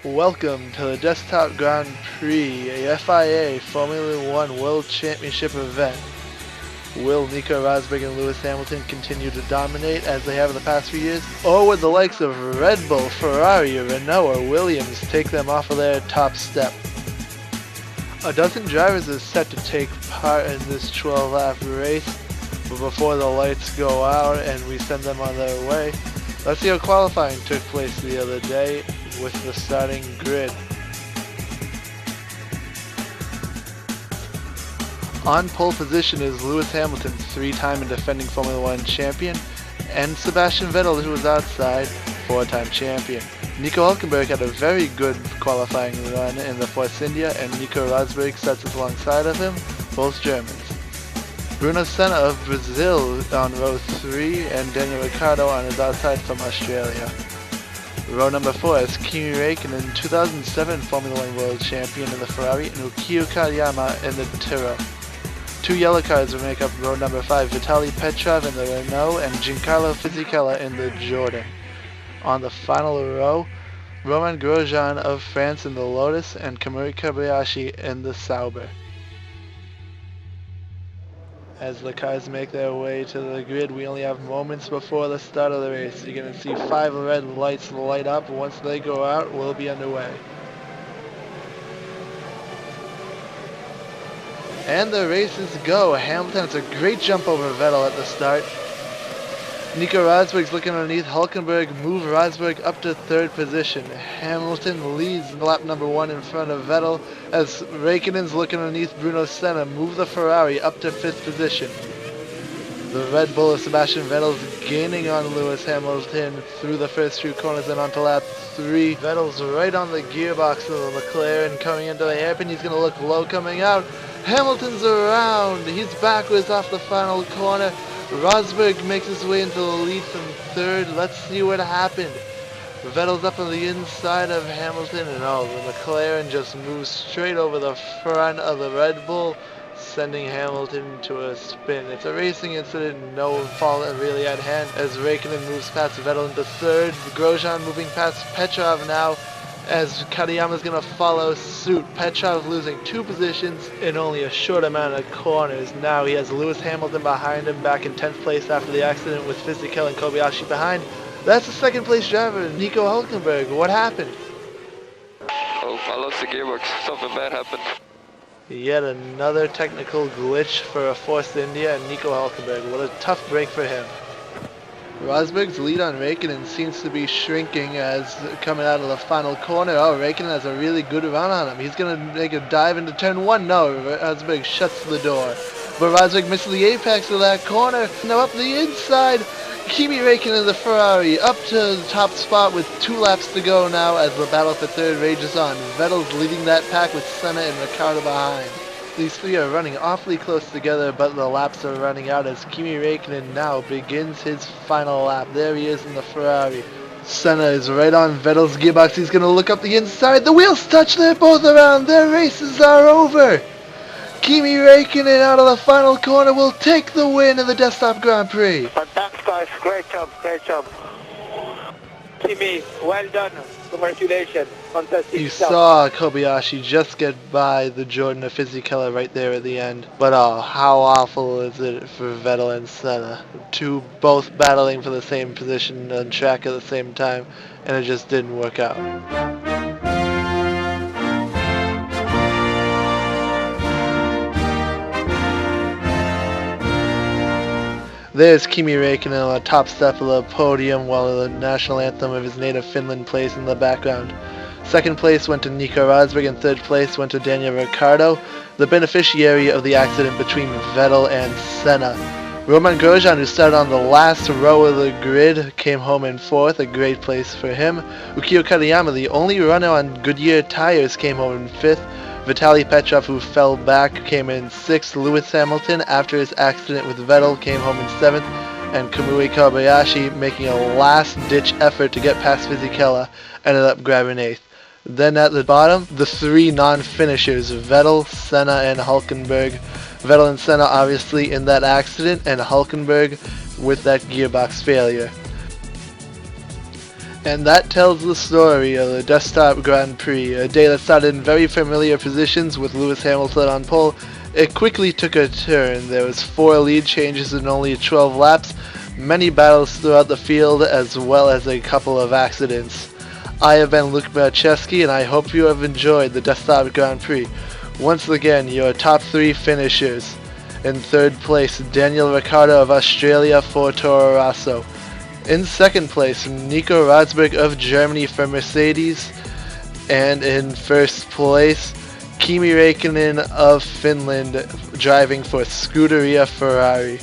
Welcome to the Desktop Grand Prix, a FIA Formula One World Championship event. Will Nico Rosberg and Lewis Hamilton continue to dominate as they have in the past few years? Or would the likes of Red Bull, Ferrari, Renault, or Williams take them off of their top step? A dozen drivers is set to take part in this 12-lap race, but before the lights go out and we send them on their way, let's see how qualifying took place the other day with the starting grid. On pole position is Lewis Hamilton, three-time and defending Formula One champion, and Sebastian Vettel, who was outside, four-time champion. Nico Hülkenberg had a very good qualifying run in the Force India, and Nico Rosberg sets us alongside of him, both Germans. Bruno Senna of Brazil on row 3, and Daniel Ricciardo on his outside from Australia. Row number 4 is Kimi Räikkönen, 2007 Formula One World Champion in the Ferrari, and Yukio Katayama in the Tiro. Two yellow cars will make up row number 5, Vitaly Petrov in the Renault and Giancarlo Fisichella in the Jordan. On the final row, Romain Grosjean of France in the Lotus and Kamui Kobayashi in the Sauber. As the cars make their way to the grid, we only have moments before the start of the race. You're going to see 5 red lights light up. Once they go out, we'll be underway. And the races go. Hamilton has a great jump over Vettel at the start. Nico Rosberg's looking underneath. Hülkenberg move Rosberg up to 3rd position. Hamilton leads lap number 1 in front of Vettel as Räikkönen's looking underneath Bruno Senna move the Ferrari up to 5th position. The Red Bull of Sebastian Vettel's gaining on Lewis Hamilton through the first few corners and onto lap 3. Vettel's right on the gearbox of the McLaren coming into the hairpin. He's going to look low coming out. Hamilton's around. He's backwards off the final corner. Rosberg makes his way into the lead from 3rd. Let's see what happened. Vettel's up on the inside of Hamilton, and the McLaren just moves straight over the front of the Red Bull, sending Hamilton to a spin. It's a racing incident, no fault really at hand, as Räikkönen moves past Vettel into 3rd. Grosjean moving past Petrov now, as Katayama's going to follow suit. Petrov losing 2 positions in only a short amount of corners. Now he has Lewis Hamilton behind him, back in 10th place after the accident with Fisichella and Kobayashi behind. That's the 2nd place driver, Nico Hülkenberg. What happened? Oh, I lost the gearbox. Something bad happened. Yet another technical glitch for a Force India and Nico Hülkenberg. What a tough break for him. Rosberg's lead on Räikkönen seems to be shrinking as coming out of the final corner. Oh, Räikkönen has a really good run on him. He's going to make a dive into turn 1. No, Rosberg shuts the door. But Rosberg misses the apex of that corner. Now up the inside, Kimi Räikkönen, the Ferrari, up to the top spot with 2 laps to go now as the battle for 3rd rages on. Vettel's leading that pack with Senna and Ricciardo behind. These 3 are running awfully close together, but the laps are running out as Kimi Räikkönen now begins his final lap. There he is in the Ferrari. Senna is right on Vettel's gearbox. He's going to look up the inside. The wheels touch. They're both around. Their races are over. Kimi Räikkönen out of the final corner will take the win in the Desktop Grand Prix. Thanks guys, great job, great job. Kimi, well done, congratulations, fantastic You job. saw Kobayashi just get by the Jordan of Fisichella right there at the end. But oh, how awful is it for Vettel and Senna? 2 both battling for the same position on track at the same time, and it just didn't work out. There's Kimi Räikkönen on the top step of the podium while the national anthem of his native Finland plays in the background. 2nd place went to Nico Rosberg and 3rd place went to Daniel Ricciardo, the beneficiary of the accident between Vettel and Senna. Romain Grosjean, who started on the last row of the grid, came home in 4th, a great place for him. Yukio Katayama, the only runner on Goodyear tires, came home in 5th. Vitaly Petrov, who fell back, came in 6th. Lewis Hamilton, after his accident with Vettel, came home in 7th. And Kamui Kobayashi, making a last-ditch effort to get past Fisichella, ended up grabbing 8th. Then at the bottom, the 3 non-finishers, Vettel, Senna, and Hülkenberg. Vettel and Senna obviously in that accident, and Hülkenberg with that gearbox failure. And that tells the story of the Desktop Grand Prix, a day that started in very familiar positions with Lewis Hamilton on pole. It quickly took a turn. There was 4 lead changes in only 12 laps, many battles throughout the field, as well as a couple of accidents. I have been Luke Marcheski, and I hope you have enjoyed the Desktop Grand Prix. Once again, your top 3 finishers. In 3rd place, Daniel Ricciardo of Australia for Toro Rosso. In 2nd place, Nico Rosberg of Germany for Mercedes. And in 1st place, Kimi Räikkönen of Finland driving for Scuderia Ferrari.